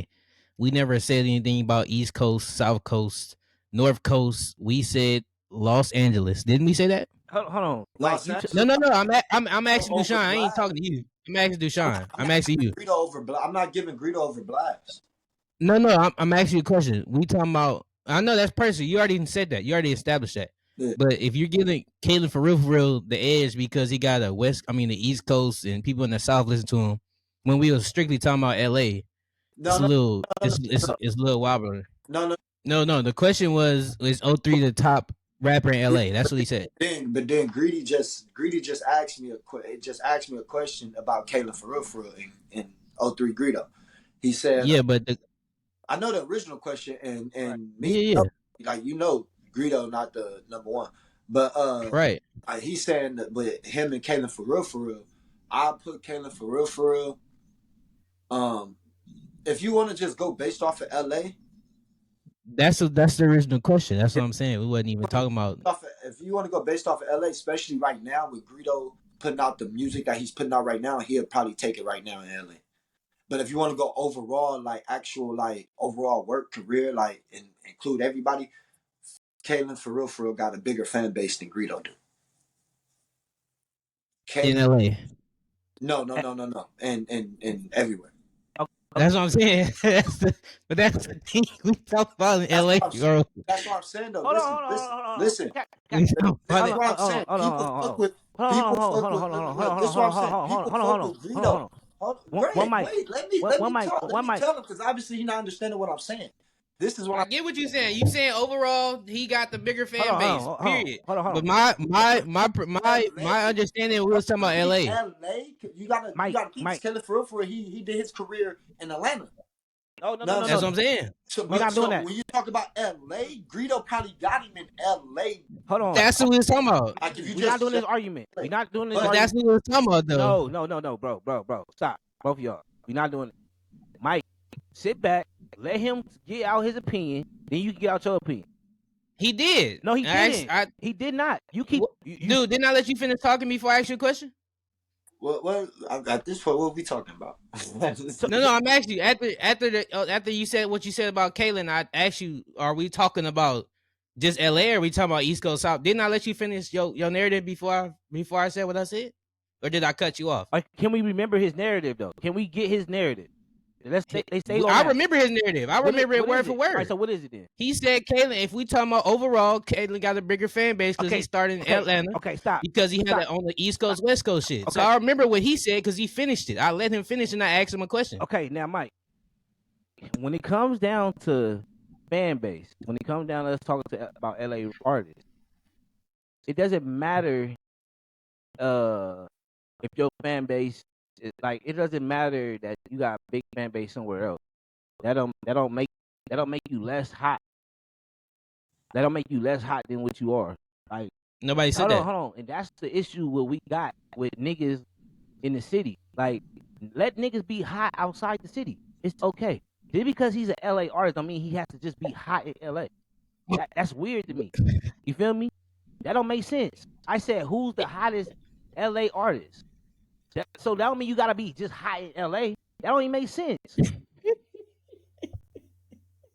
We never said anything about East Coast, South Coast, North Coast. We said Los Angeles. Didn't we say that? Hold on, Mike. Los You Angeles No. I'm asking over Dushan. I ain't Black. talking to you. I'm asking I'm Dushan. not, I'm I'm not asking you. Greedo over Black. I'm not giving Greedo over Blacks. No. I'm asking you a question. We talking about. I know that's personal. You already said that. You already established that. Yeah. But if you're giving Caleb for real the edge because he got the East Coast and people in the South listen to him, when we were strictly talking about LA, it's No, a no, little no, it's a little wobbler. no, no. No. The question was, is O3 the top rapper in LA? That's what he said. But then Greedy just asked me a question about Kayla for real in O3 Greedo. He said, Yeah, but I know the original question, and right? me, yeah, like Greedo not the number one, but right. he's saying that with him and Kayla for real, I put Kayla for real. Um, if you want to just go based off of LA, That's the original question. That's what I'm saying. We wasn't even talking about. if you want to go based off of LA, especially right now with Greedo putting out the music that he's putting out right now, he'll probably take it right now in LA. But if you want to go overall, like actual like overall work career, like and include everybody, Kalen for real got a bigger fan base than Greedo do. In Kalen, LA. no, and everywhere. That's what I'm saying. That's the thing we talk about in That's LA, what I'm saying. bro. That's what I'm saying though. Hold on, Listen, hold on, listen, hold on, hold on. listen. We talk This about is Hold it. on, what I'm hold on, saying. hold on, People hold fuck on. with people fuck with look, this is what I'm saying. People fuck with Hold Greedo. on. Hold, One Greg, mic, wait, let me one mic, talk. Let one me mic. tell him because obviously he's not understanding what I'm saying. This is what I get what you're saying. You saying overall he got the bigger fan base. Period. Hold on. But my LA. understanding, we was talking about Really, L.A. LA. You gotta keep this Taylor for real. He did his career in Atlanta. No. That's what I'm saying. So, We're not doing that. when you talk about LA, Greedo probably got him in LA. Hold on. That's what we was talking about. Like if you We're not doing this argument. We're not doing this But argument. that's what we was talking about, though. No, bro. Stop. Both of y'all. We're not doing it. Mike, sit back. Let him get out his opinion. Then you can get out your opinion. He did. No, he didn't. He did not. You keep. Dude, didn't I let you finish talking before I asked you a question? Well, at this point, what are we talking about? No, I'm actually after you said what you said about Kaylin, I asked you, are we talking about just LA or are we talking about East Coast South? Didn't I let you finish your narrative before I said what I said? Or did I cut you off? Can we remember his narrative though? Can we get his narrative? Let's say I remember his narrative. I remember it word for word. All right, so what is it then? He said Kaylin, if we talking about overall, Kaylin got a bigger fan base because he started in Atlanta. Okay, stop. Because he had it on the East Coast, West Coast shit. Okay. So I remember what he said because he finished it. I let him finish and I asked him a question. Okay, now Mike, when it comes down to fan base, when it comes down to us talking about LA artists, it doesn't matter if your fan base is like, it doesn't matter that you got a big fan base somewhere else. That don't make you less hot. That don't make you less hot than what you are. Like, nobody said that. Hold on. And that's the issue what we got with niggas in the city. Like, let niggas be hot outside the city. It's okay. Just because he's an LA artist, I mean he has to just be hot in LA. That's weird to me. You feel me? That don't make sense. I said, who's the hottest LA artist? So that don't mean you gotta be just hot in LA. That don't even make sense.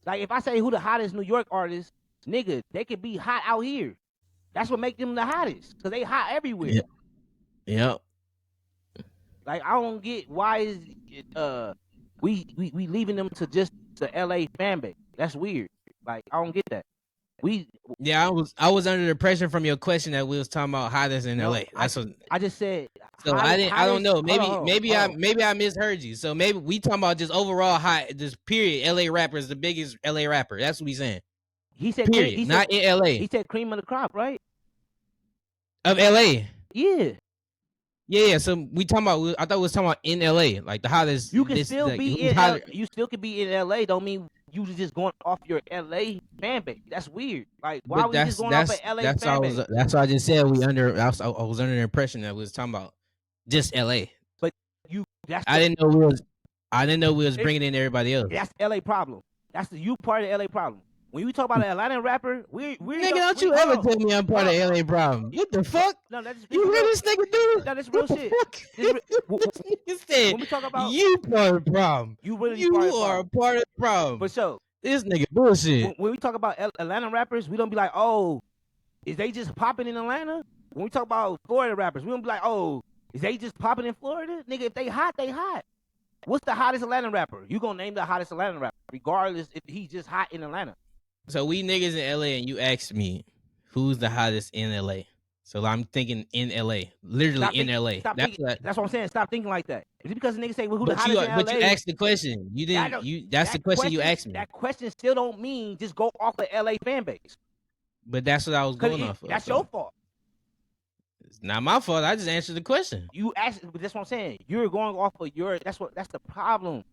Like, if I say who the hottest New York artist, nigga, they could be hot out here. That's what make them the hottest, because they hot everywhere. Yep. Like, I don't get why is we leaving them to just the LA fan base. That's weird. Like, I don't get that. I was under the impression from your question that we was talking about hottest in LA. That's what I just said. So I don't know. Maybe I misheard you. So maybe we talking about just overall hot, just period. LA rapper is the biggest LA rapper. That's what we saying. He said period. Not in LA. He said cream of the crop, right? Of LA. Yeah. Yeah. So we talking about. I thought we was talking about in LA, like the hottest. You can still be in. You still could be in LA. Don't mean you just going off your LA fan base. That's weird. Like, why we just going off of LA fan base? That's what I just said. I was under the impression that we was talking about just LA. But I didn't know we was bringing in everybody else. That's LA problem. That's the you part of the LA problem. When you talk about an Atlanta rapper, we nigga, don't you ever tell me I'm part of LA problem. What the fuck? No, that's you hear this nigga do? No, that's real shit. When we talk about you part of the problem, you are a part of the problem. For sure. This nigga bullshit. When we talk about Atlanta rappers, we don't be like, oh, is they just popping in Atlanta? When we talk about Florida rappers, we don't be like, oh, is they just popping in Florida? Nigga, if they hot, they hot. What's the hottest Atlanta rapper? You gonna name the hottest Atlanta rapper, regardless if he's just hot in Atlanta. So we niggas in LA, and you asked me who's the hottest in LA. So I'm thinking in LA, literally in LA. That's what I'm saying. Stop thinking like that. Is it because the niggas say, well, who the hottest in LA? But you asked the question. You didn't. That's the question you asked me. That question still don't mean just go off the LA fan base. But that's what I was going off of. That's your fault. It's not my fault. I just answered the question. You asked, but that's what I'm saying. You're going off of your. That's the problem.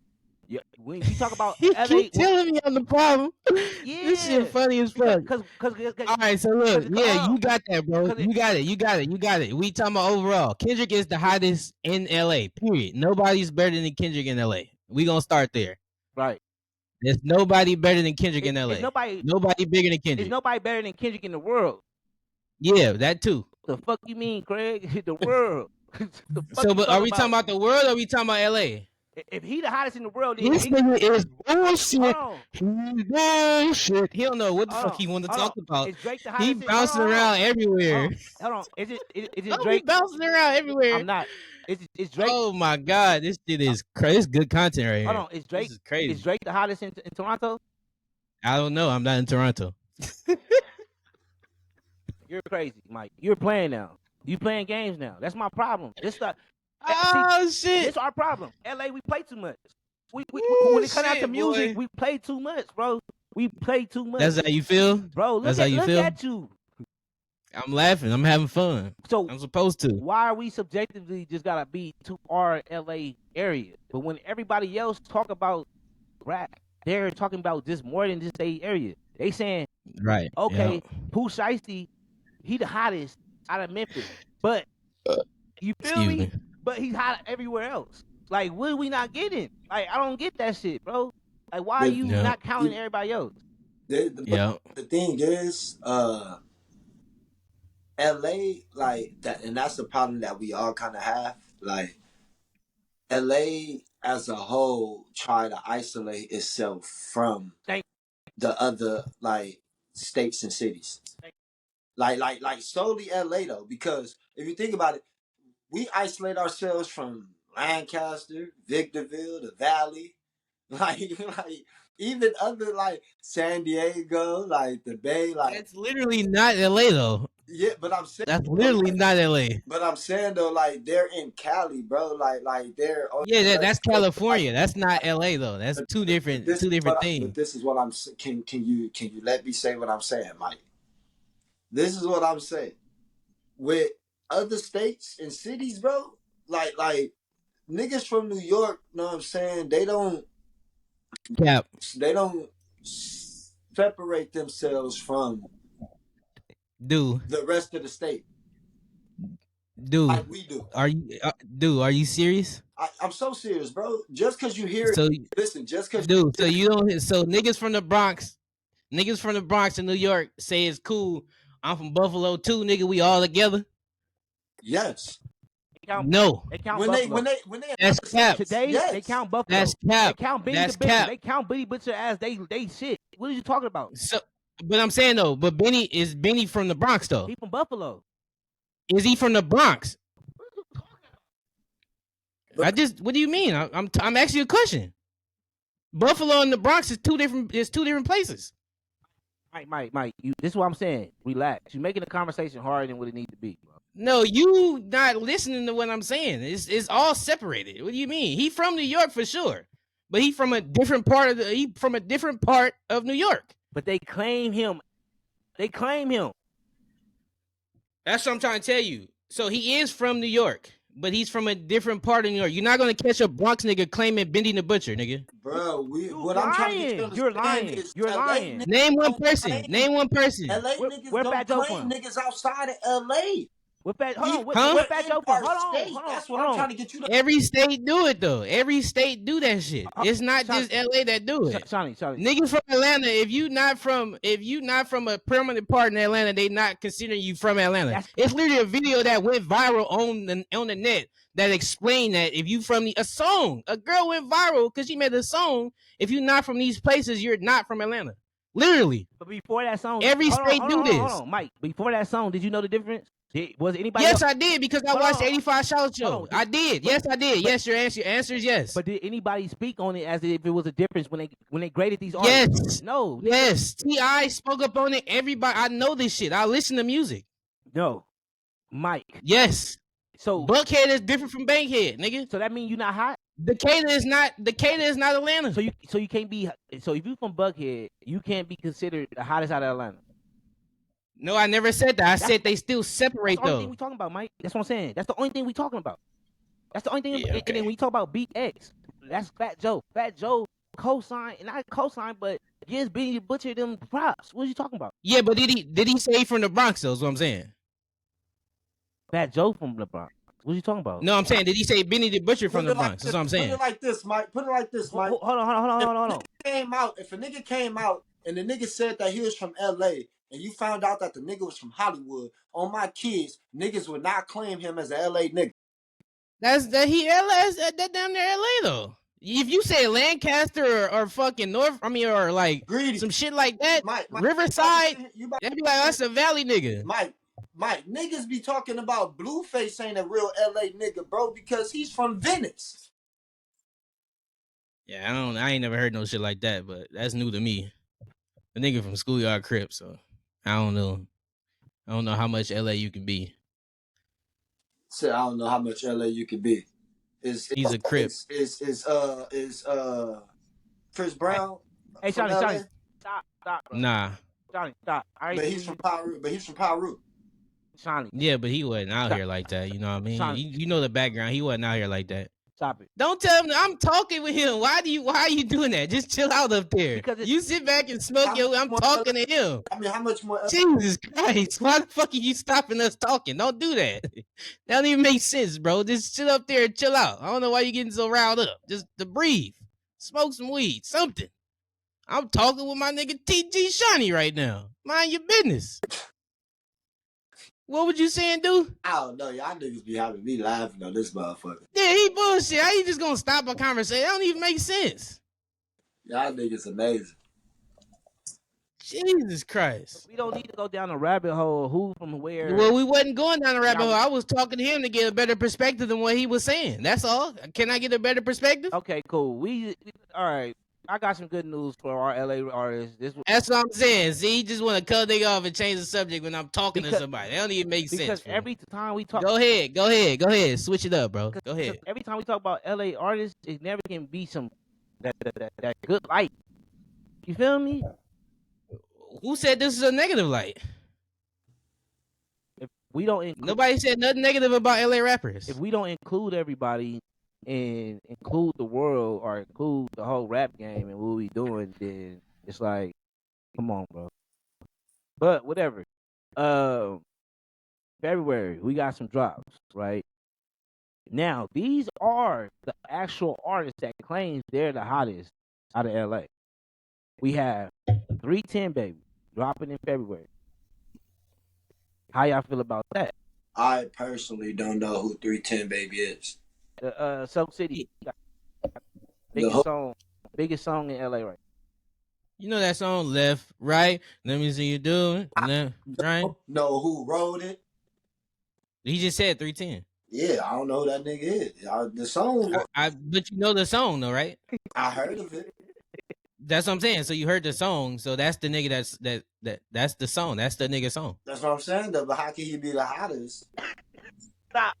Yeah, when you talk about you LA, keep telling me I'm the problem. Yeah, this shit funny as fuck. All right, so look, you got that, bro. You got it. We talking about overall. Kendrick is the hottest in LA. Period. Nobody's better than Kendrick in LA. We gonna start there. Right. There's nobody better than Kendrick in LA. Nobody bigger than Kendrick. There's nobody better than Kendrick in the world. Yeah, that too. The fuck you mean, Craig? The world. But are we talking about the world or are we talking about LA? If he the hottest in the world, then this nigga is bullshit. Bullshit. He don't know what the fuck he want to talk about. Is Drake the hottest? He bouncing around everywhere. Hold on. Is it Drake bouncing around everywhere? I'm not. Is Drake? Oh my god, this shit is crazy. This is good content right here. Hold on. Is Drake? This is crazy. Is Drake the hottest in Toronto? I don't know. I'm not in Toronto. You're crazy, Mike. You're playing now. You playing games now. That's my problem. Shit. It's our problem. LA, we play too much. When it comes out to music, we play too much, bro. We play too much. That's how you feel, bro. Look That's how you feel? at you. I'm laughing. I'm having fun. So I'm supposed to. why are we subjectively just gotta be to our LA area? But when everybody else talk about rap, they're talking about just more than just a area. They saying, Right. okay, Yep. Pooh Shiesty, he the hottest out of Memphis, but you feel Excuse me? me. But he's hot everywhere else. Like, what are we not getting? Like, I don't get that shit, bro. Like, why are The, you Yep. not counting everybody else? but Yep. the thing is, LA, like that, and that's the problem that we all kind of have. Like, LA as a whole try to isolate itself from Thank- the other like states and cities. Like solely LA though, because if you think about it, we isolate ourselves from Lancaster, Victorville, the Valley, like like even other like San Diego, like the Bay, like That's literally not LA though. yeah. But I'm saying, That's though, literally like, not LA. but I'm saying though, like they're in Cali, bro. Like they're on Yeah, the West that's Coast. Like, California. That's not LA though. That's two but different this two is what different but things. this is what I'm can you let me say what I'm saying, Mike? This is what I'm saying. With other states and cities, bro, like niggas from New York, know what I'm saying? Cap. They don't separate themselves from Dude. the rest of the state Dude. like we do. Are you serious? I'm so serious, bro. Just cause you hear So listen, just cause dude, you so hear you don't so niggas from the Bronx in New York say it's cool. I'm from Buffalo too, nigga. We all together. yes. No. They count When they Buffalo. when they when they in That's other cap. states, Today they yes. count Buffalo. That's They cap. count Benny the That's Butcher. cap. They count Benny Butcher as they shit. What are you talking about? So but I'm saying though, but Benny from the Bronx though. He from Buffalo. Is he from the Bronx? But What do you mean? I'm asking you a question. Buffalo and the Bronx is two different places. Mike, this is what I'm saying. Relax. You're making the conversation harder than what it needs to be, bro. No, you not listening to what I'm saying. It's all separated. What do you mean? He from New York for sure, but he from a different part of New York. But they claim him. They claim him. That's what I'm trying to tell you. So he is from New York, but he's from a different part of New York. You're not gonna catch a Bronx nigga claiming Bendy the Butcher, nigga. bro, You what I'm trying to get you to lying. You're understand lying. is You're LA lying. niggas Name one don't person. claim Name one person. LA Where niggas Fat don't Joe claim from? niggas outside of LA. What Fat? Hold Even on. Huh? What we're Fat in Joe from? our Hold on. state. Hold on. That's what Hold I'm on. trying to get you to. Every state do it though. Every state do that shit. It's not Shawnee. just LA that do it. Shawnee. Niggas from Atlanta, if you not from a permanent part in Atlanta, they not considering you from Atlanta. It's literally a video that went viral on the net that explained that if you from a girl went viral because she made a song. If you not from these places, you're not from Atlanta. Literally. But before that song, Every state do this. Hold on, Mike. Before that song, did you know the difference? Was anybody? Yes, else? I did because I watched 85 Shout Show. I did. Yes, I did. Yes, your answer is yes. But did anybody speak on it as if it was a difference when they graded these artists? Yes. No. Yes. T.I. spoke up on it. Everybody, I know this shit. I listen to music. No. Mike. Yes. So Buckhead is different from Bankhead, nigga. So that means you're not hot? Decatur is not Atlanta. So you can't be. So if you from Buckhead, you can't be considered the hottest out of Atlanta. No, I never said that. I said they still separate that's the only though. thing we talking about, Mike. That's what I'm saying. That's the only thing we talking about. That's the only thing. Yeah, okay. And then when you talk about Beat X, that's Fat Joe. Fat Joe co-sign, and not co-sign, but gives Benny the Butcher them props. What are you talking about? Yeah, but did he say from the Bronx though? Is what I'm saying. Fat Joe from the Bronx. What are you talking about? No, I'm saying did he say Benny the Butcher from the Bronx? That's what I'm saying. Put it like this, Mike. Put it like this, Mike. Hold on. If a nigga came out and the nigga said that he was from LA and you found out that the nigga was from Hollywood, on my kids, niggas would not claim him as a LA nigga. That's that down there LA though. If you say Lancaster or fucking or like Greedy. Some shit like that, Mike, Riverside, they'd be like, that's a Valley nigga. Mike, niggas be talking about Blueface ain't a real LA nigga, bro, because he's from Venice. Yeah, I ain't never heard no shit like that, but that's new to me. A nigga from Schoolyard Crip, so I don't know. I don't know how much LA you can be. So I don't know how much LA you can be. He's a Crip. Is Chris Brown? Hey, Shawnee, stop. Stop, bro. Nah. Johnny, stop. But he's from Peru. But he's from Peru. Johnny, Yeah, but he wasn't out stop. here like that. You know what I mean? Johnny, You know the background. He wasn't out here like that. stop it. Don't tell him I'm talking with him. Why are you doing that? Just chill out up there. Because You sit back and smoke How your. much I'm more talking to him. I mean, how much more? Jesus Christ! Why the fuck are you stopping us talking? Don't do that. That don't even make sense, bro. Just sit up there and chill out. I don't know why you getting so riled up. Just to breathe, smoke some weed, something. I'm talking with my nigga TG Shoney right now. Mind your business. What would you saying, dude? I don't know. Y'all niggas be having me laughing on this motherfucker. Yeah, he bullshit. How you just gonna stop a conversation? That don't even make sense. Y'all niggas amazing. Jesus Christ. we don't need to go down a rabbit hole. Who from where? Well, we wasn't going down the rabbit hole. Y'all- I was talking to him to get a better perspective than what he was saying. That's all. Can I get a better perspective? Okay, cool. All right. I got some good news for our LA artists. That's what I'm saying. See, he just want to cut nigga off and change the subject when I'm talking to Because- somebody. That don't even make sense. because for me. every time we talk, Go ahead. Switch it up, bro. Go ahead. every time we talk about LA artists, it never can be some that good light. You feel me? Who said this is a negative light? If we don't include, Nobody said nothing negative about LA rappers. if we don't include everybody and include the world or include the whole rap game and what we doing, then it's like, come on, bro. But whatever. February we got some drops, right? Now these are the actual artists that claims they're the hottest out of LA. We have 310 Baby dropping in February. How y'all feel about that? I personally don't know who 310 Baby is. Silk City, biggest song in LA right. You know that song, left, right. Let me see you do it. Left, right. Know who wrote it? He just said 310. Yeah, I don't know who that nigga is. The song, But you know the song though, right? I heard of it. That's what I'm saying. So you heard the song. So that's the nigga. That's the song. That's the nigga song. That's what I'm saying though. But how can he be the hottest Stop.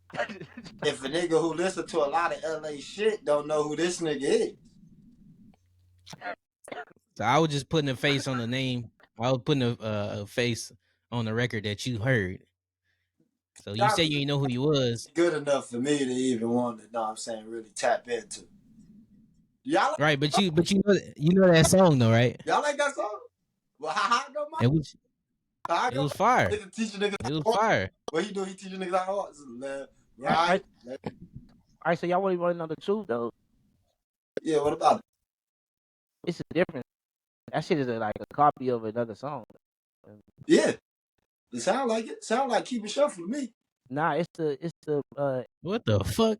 if a nigga who listen to a lot of LA shit don't know who this nigga is? So I was just putting a face on the name. I was putting a face on the record that you heard. So you say you didn't know who he was. Good enough for me to even want to, know what I'm saying, really tap into. Y'all like, Right, but you know that song though, right? y'all like that song? Well, how I go, my? It was fire. Teach niggas It was fire. what he do? He teach niggas how to left, right. All right, so y'all want to know the truth though? Yeah, what about it? It's a difference. That shit is like a copy of another song. Yeah, it sound like it. Sound like Keep It Shuffle to me. Nah, it's the What the fuck?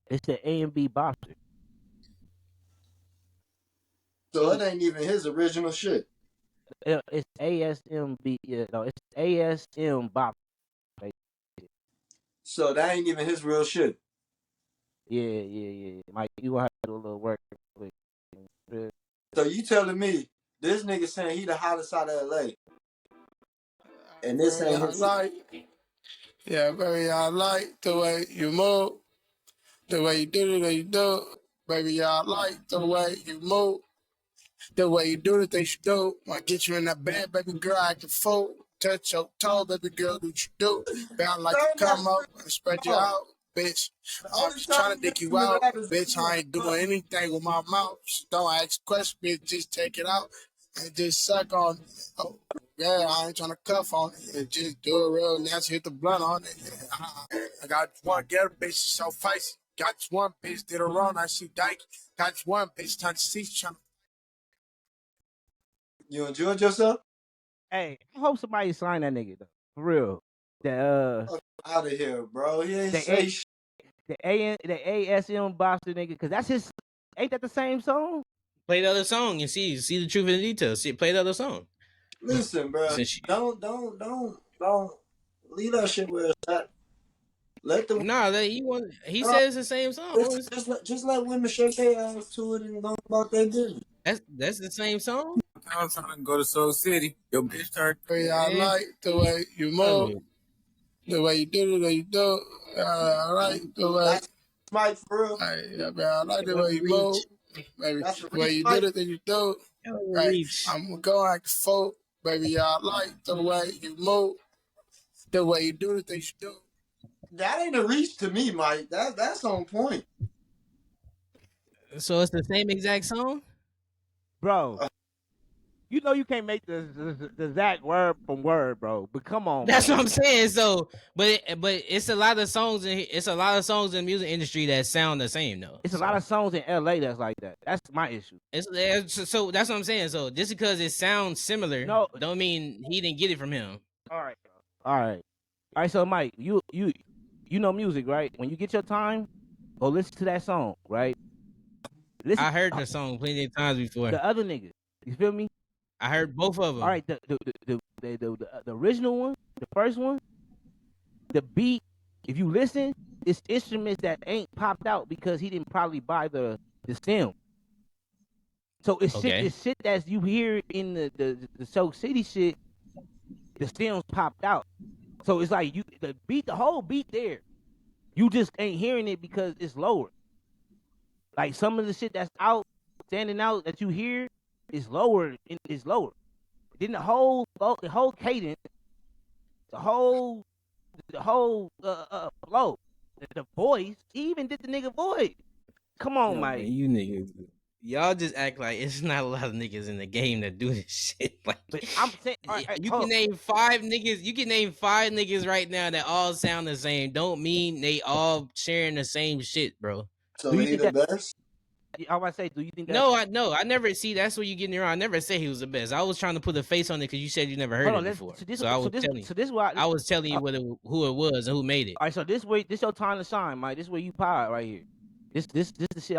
it's the A&B Bopster. So it ain't even his original shit. It's ASMB. Yeah, no, it's ASM Bopster. So that ain't even his real shit. Yeah. Mike, you gonna have to do a little work. So you telling me this nigga saying he the hottest out of LA, and this ain't his Yeah, baby, I like the way you move, the way you do the way you do it. Baby, I like the way you move, the way you do the things you do. Might get you in that bed, baby girl, I can fool. Touch your toe, baby girl, do what you do. Baby, I like to come up and spread you out, bitch. I'm just trying to dick you out, bitch. I ain't doing anything with my mouth. So don't ask questions, bitch. Just take it out and just suck on it. Oh, yeah, I ain't trying to cuff on it. Just do it real nasty, hit the blunt on it. Yeah, I got one girl, bitch, she's so feisty. Got this one bitch, did her wrong, I see dyke. Got this one bitch, trying to see, trying to. You enjoyed yourself? Hey, I hope somebody sign that nigga though. For real. The Out of here, bro. He ain't The say shit. the ASM Bopster nigga, cause that's his. Ain't that the same song? Play the other song and see the truth in the details. Play the other song. Listen, bro. Don't leave that shit where it's at. Let them. Nah, he says the same song. Just let women shake their ass to it and go about their business. That's the same song. I was trying to go to Soul City. Your bitch turned. Baby, I like the way you move, the way you do the way you do. I like the way. Mike, for real. I like the way you move, baby. That's a The way reach, you do Mike. it, then you do it. Yo, Right. reach. I'm going like the folk, baby. I like the way you move, the way you do it, then you do it. That ain't a reach to me, Mike. That's on point. So it's the same exact song. bro. You know you can't make the exact word from word, bro. But come on, That's what man. I'm saying. So, but it's a lot of songs in it's a lot of songs in the music industry that sound the same though. It's a lot So of songs in LA that's like that. That's my issue. so that's what I'm saying. So just because it sounds similar, No, don't mean he didn't get it from him. all right, all right, all right. So Mike, you know music, right? When you get your time, go listen to that song, right? Listen, I heard the song plenty of times before. the other niggas. You feel me? I heard both of All them. right, the original one, the first one, the beat. If you listen, it's instruments that ain't popped out because he didn't probably buy the stem. So Okay. it's shit that you hear in the Soak City shit. The stems popped out. So it's like the whole beat there. You just ain't hearing it because it's lower. Like some of the shit that's out, standing out that you hear is lower. Is lower. Then the whole cadence, the whole flow, the voice. He even did the nigga voice. Come on, Yo, man, Mike. you niggas, y'all just act like it's not a lot of niggas in the game that do this shit. Like, But I'm saying, all right, you hold can on. name 5 niggas. You can name 5 niggas right now that all sound the same. Don't mean they all sharing the same shit, bro. Do So you he think the that? best. I want to say, do you think that? No, I never see. That's what you getting around. I never say he was the best. I was trying to put a face on it because you said you never heard Hold it on. Let's before. so this So I so was this telling you. so this why. I was telling you who it was and who made it. All right, so this your time to shine, Mike. This where you pod right here. This the shit.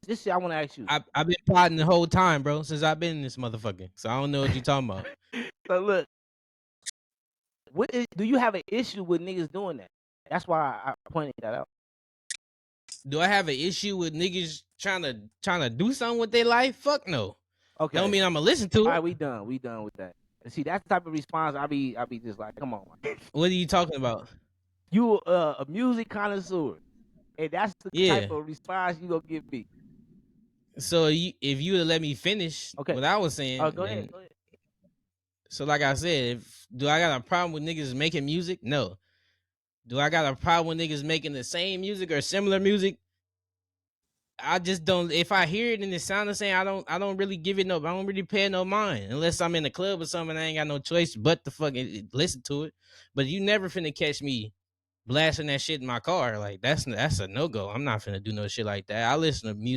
This shit I want to ask you. I've been plotting the whole time, bro, since I've been in this motherfucker. So I don't know what you talking about. So look, do you have an issue with niggas doing that? That's why I pointed that out. Do I have an issue with niggas trying to do something with their life? Fuck no. Don't Okay. mean I'm gonna listen to All it. right, we done. We done with that. And see, that's the type of response I be just like, come on, Mike. What are you talking about? You a music connoisseur, and that's the type Yeah. of response you gonna give me. So if you would let me finish Okay. what I was Oh, saying, go ahead. then Go ahead. so like I said, do I got a problem with niggas making music? No. Do I got a problem with niggas making the same music or similar music? I just don't. If I hear it and it sounds the same, I don't really give it no. I don't really pay no mind unless I'm in the club or something. I ain't got no choice but to fucking listen to it. But you never finna catch me blasting that shit in my car. Like that's a no go. I'm not finna do no shit like that. I listen to music